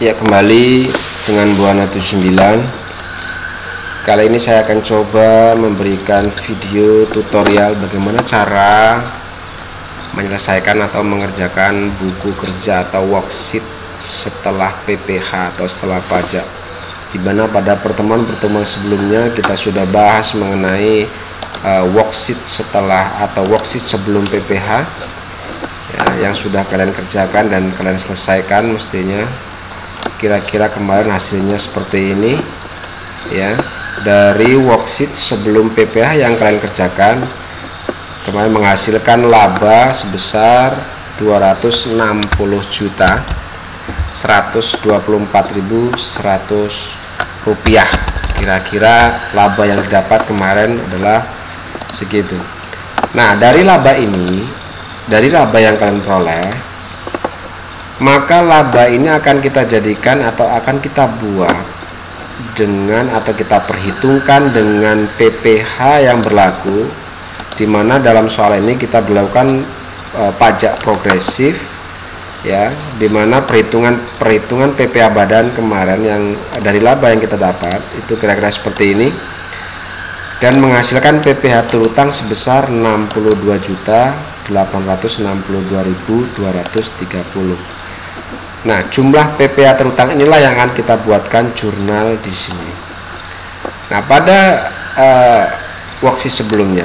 Ya, kembali dengan Buana 79. Kali ini saya akan coba memberikan video tutorial bagaimana cara menyelesaikan atau mengerjakan buku kerja atau worksheet setelah PPH atau setelah pajak, dimana pada pertemuan-pertemuan sebelumnya kita sudah bahas mengenai worksheet setelah atau worksheet sebelum PPH ya, yang sudah kalian kerjakan dan kalian selesaikan. Mestinya kira-kira kemarin hasilnya seperti ini ya, dari worksheet sebelum PPH yang kalian kerjakan kemarin menghasilkan laba sebesar 260.124.100 rupiah. Kira-kira laba yang didapat kemarin adalah segitu. Nah, dari laba ini, dari laba yang kalian peroleh, maka laba ini akan kita jadikan atau akan kita buat dengan atau kita perhitungkan dengan PPH yang berlaku, di mana dalam soal ini kita berlakukan pajak progresif ya, di mana perhitungan PPH badan kemarin yang dari laba yang kita dapat itu kira-kira seperti ini, dan menghasilkan PPH terutang sebesar 62.862.230. Nah, jumlah PPH terutang inilah yang akan kita buatkan jurnal di sini. Nah, pada worksheet sebelumnya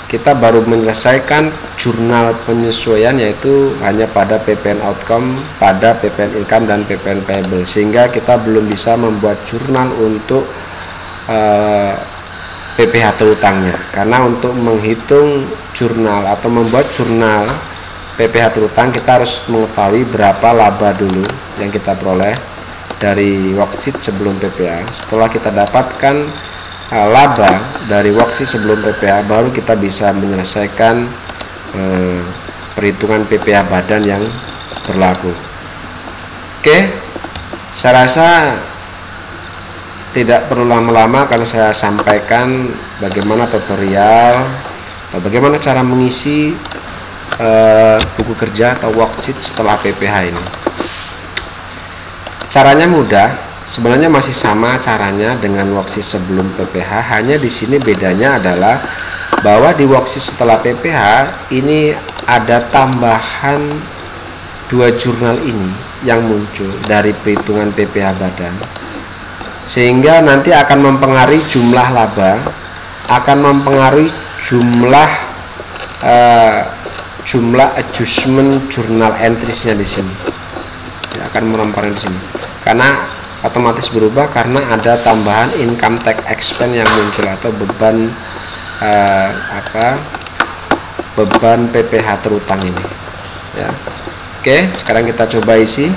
kita baru menyelesaikan jurnal penyesuaian, yaitu hanya pada PPN outcome, pada PPN income dan PPN payable, sehingga kita belum bisa membuat jurnal untuk PPH terutangnya. Karena untuk menghitung jurnal atau membuat jurnal PPH terutang kita harus mengetahui berapa laba dulu yang kita peroleh dari worksheet sebelum PPH. Setelah kita dapatkan laba dari worksheet sebelum PPH, baru kita bisa menyelesaikan perhitungan PPH badan yang berlaku. Oke, saya rasa tidak perlu lama-lama kalau saya sampaikan bagaimana tutorial atau bagaimana cara mengisi buku kerja atau worksheet setelah PPH ini. Caranya mudah, sebenarnya masih sama caranya dengan worksheet sebelum PPH, hanya di sini bedanya adalah bahwa di worksheet setelah PPH ini ada tambahan dua jurnal ini yang muncul dari perhitungan PPH badan, sehingga nanti akan mempengaruhi jumlah laba, akan mempengaruhi jumlah adjustment jurnal entries-nya di sini. Ya, akan mempengaruhi di sini. Karena otomatis berubah karena ada tambahan income tax expense yang muncul atau beban beban PPH terutang ini. Ya. Oke, sekarang kita coba isi.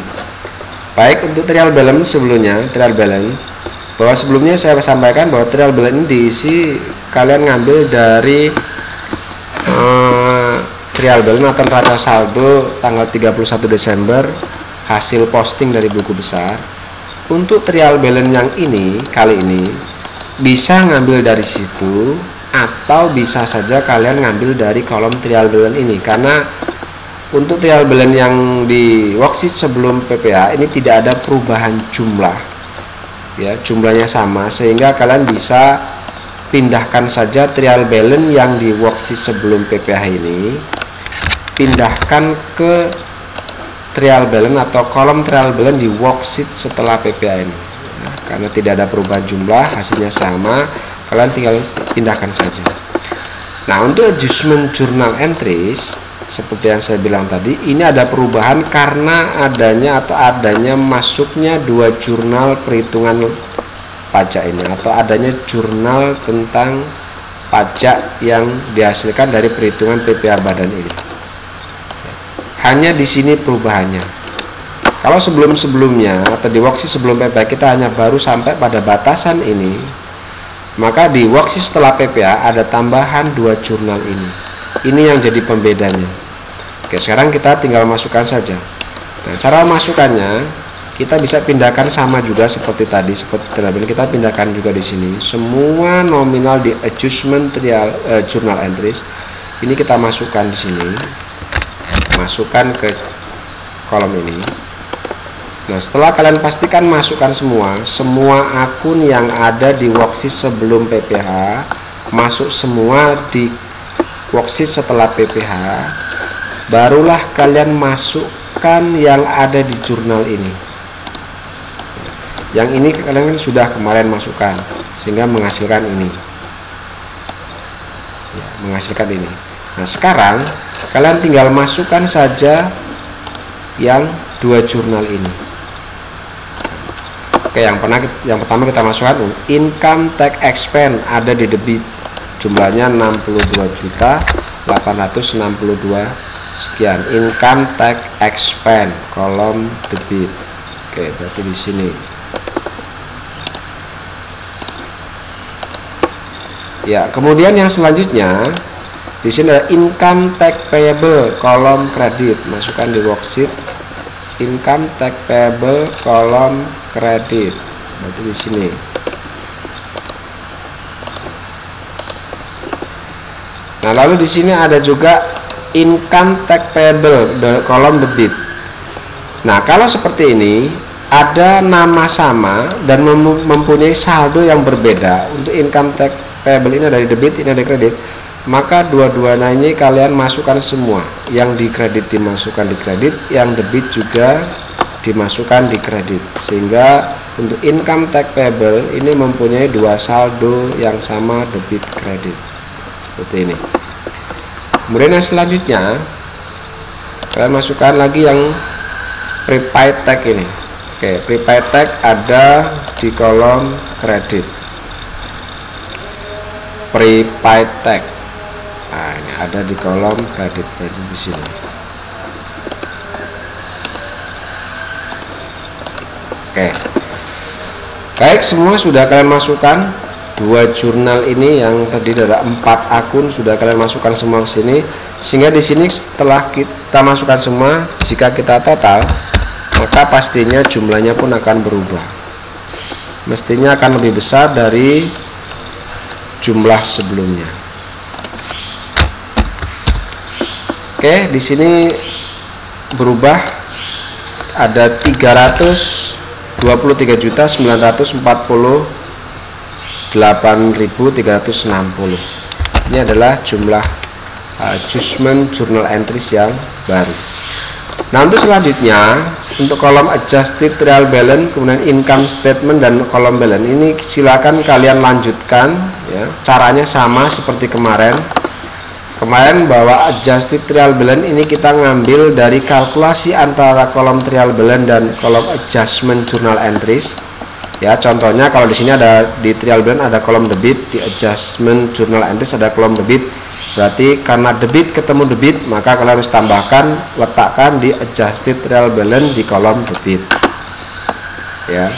Baik, untuk trial balance sebelumnya, bahwa sebelumnya saya sampaikan bahwa trial balance ini diisi, kalian ngambil dari trial balance atau neraca saldo tanggal 31 Desember hasil posting dari buku besar. Untuk trial balance yang ini kali ini bisa ngambil dari situ, atau bisa saja kalian ngambil dari kolom trial balance ini, karena untuk trial balance yang di worksheet sebelum PPH ini tidak ada perubahan jumlah ya, jumlahnya sama, sehingga kalian bisa pindahkan saja trial balance yang di worksheet sebelum PPH ini, pindahkan ke trial balance atau kolom trial balance di worksheet setelah PPH ini. Nah, karena tidak ada perubahan jumlah, hasilnya sama, kalian tinggal pindahkan saja. Nah, untuk adjustment journal entries seperti yang saya bilang tadi, ini ada perubahan karena adanya masuknya dua jurnal perhitungan pajak ini, atau adanya jurnal tentang pajak yang dihasilkan dari perhitungan PPH badan ini. Hanya di sini perubahannya. Kalau sebelum-sebelumnya atau di worksheet sebelum PPH kita hanya baru sampai pada batasan ini, maka di worksheet setelah PPH ada tambahan dua jurnal ini. Ini yang jadi pembedanya. Oke, sekarang kita tinggal masukkan saja. Nah, cara masukkannya kita bisa pindahkan sama juga seperti tadi, seperti tadi kita pindahkan juga di sini. Semua nominal di adjustment journal entries ini kita masukkan di sini. Masukkan ke kolom ini. Nah, setelah kalian pastikan masukkan semua akun yang ada di worksheet sebelum PPH masuk semua di worksheet setelah PPH, barulah kalian masukkan yang ada di jurnal ini. Yang ini kalian sudah kemarin masukkan, sehingga menghasilkan ini. Ya, menghasilkan ini. Nah, sekarang kalian tinggal masukkan saja yang 2 jurnal ini. Oke, yang pertama kita masukkan income tax expense ada di debit, jumlahnya 62.862 sekian. Income tax expense kolom debit. Oke, berarti di sini. Ya, kemudian yang selanjutnya di sini ada income tax payable kolom kredit, masukkan di worksheet income tax payable kolom kredit, berarti di sini. Nah, lalu di sini ada juga income tax payable kolom debit. Nah, kalau seperti ini ada nama sama dan mempunyai saldo yang berbeda. Untuk income tax payable ini dari debit, ini dari kredit, maka dua-duanya ini kalian masukkan semua. Yang di kredit dimasukkan di kredit, yang debit juga dimasukkan di kredit, sehingga untuk income tax payable ini mempunyai 2 saldo yang sama, debit kredit, seperti ini. Kemudian yang selanjutnya kalian masukkan lagi yang prepaid tax ini. Oke, prepaid tax ada di kolom kredit, prepaid tax. Nah, ini ada di kolom kredit, di sini. Oke, baik, semua sudah kalian masukkan. 2 jurnal ini yang tadi ada 4 akun sudah kalian masukkan semua ke sini, sehingga di sini setelah kita masukkan semua, jika kita total, maka pastinya jumlahnya pun akan berubah. Mestinya akan lebih besar dari jumlah sebelumnya. Oke, di sini berubah, ada 323.948.360. Ini adalah jumlah adjustment journal entries yang baru. Nah, untuk selanjutnya, untuk kolom adjusted trial balance, kemudian income statement dan kolom balance ini silakan kalian lanjutkan ya. Caranya sama seperti kemarin bahwa adjusted trial balance ini kita ngambil dari kalkulasi antara kolom trial balance dan kolom adjustment journal entries. Ya, contohnya kalau di sini ada di trial balance ada kolom debit, di adjustment journal entries ada kolom debit. Berarti karena debit ketemu debit, maka kalian harus tambahkan, letakkan di adjusted trial balance di kolom debit. Ya.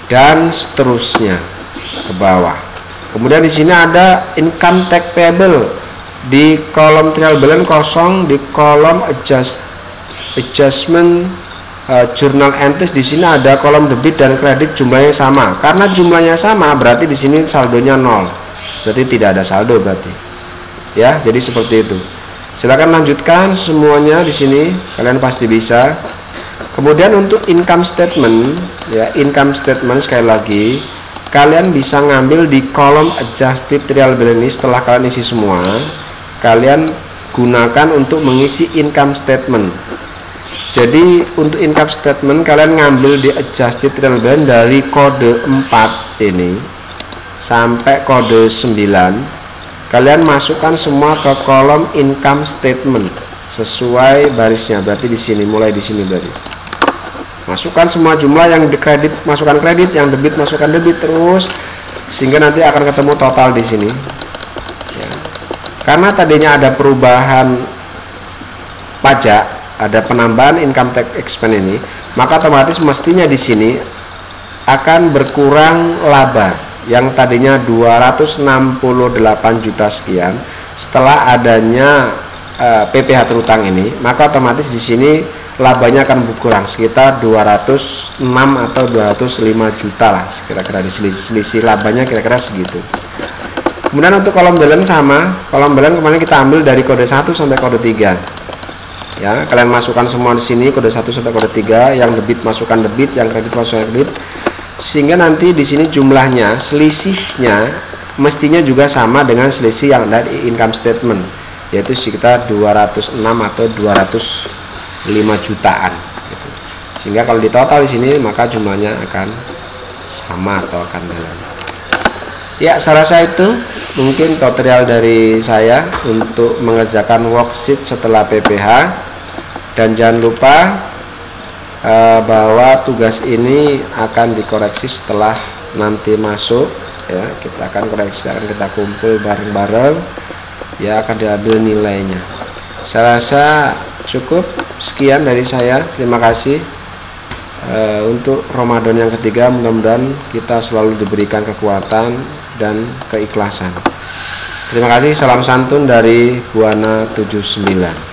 Dan seterusnya ke bawah. Kemudian di sini ada income tax payable. Di kolom trial balance kosong, di kolom adjustment journal entries di sini ada kolom debit dan kredit jumlahnya sama. Karena jumlahnya sama berarti di sini saldonya 0. Berarti tidak ada saldo berarti. Ya, jadi seperti itu. Silakan lanjutkan semuanya di sini, kalian pasti bisa. Kemudian untuk income statement, ya, income statement sekali lagi kalian bisa ngambil di kolom adjusted trial balance ini. Setelah kalian isi semua, kalian gunakan untuk mengisi income statement. Jadi untuk income statement kalian ngambil di adjusted trial balance dari kode 4 ini sampai kode 9. Kalian masukkan semua ke kolom income statement sesuai barisnya. Berarti di sini, mulai di sini berarti. Masukkan semua jumlah, yang di kredit masukkan kredit, yang debit masukkan debit, terus sehingga nanti akan ketemu total di sini. Ya. Karena tadinya ada perubahan pajak, ada penambahan income tax expense ini, maka otomatis mestinya di sini akan berkurang laba. Yang tadinya 268 juta sekian, setelah adanya PPH terutang ini, maka otomatis di sini labanya akan berkurang sekitar 206 atau 205 juta lah, kira-kira di selisih labanya kira-kira segitu. Kemudian untuk kolom balance sama, kolom balance kemarin kita ambil dari kode 1 sampai kode 3. Ya, kalian masukkan semua di sini kode 1 sampai kode 3, yang debit masukkan debit, yang kredit masukkan kredit. Sehingga nanti di sini jumlahnya, selisihnya mestinya juga sama dengan selisih yang ada di income statement, yaitu sekitar 206 atau 205 jutaan gitu. Sehingga kalau di total di sini maka jumlahnya akan sama atau akan jalan. Ya, saya rasa itu mungkin tutorial dari saya untuk mengerjakan worksheet setelah PPH. Dan jangan lupa bahwa tugas ini akan dikoreksi setelah nanti masuk, ya kita akan koreksi, akan kita kumpul bareng-bareng, ya akan diambil nilainya. Saya rasa cukup sekian dari saya. Terima kasih. Untuk Ramadan yang ketiga, mudah-mudahan kita selalu diberikan kekuatan dan keikhlasan. Terima kasih. Salam santun dari Buana 79.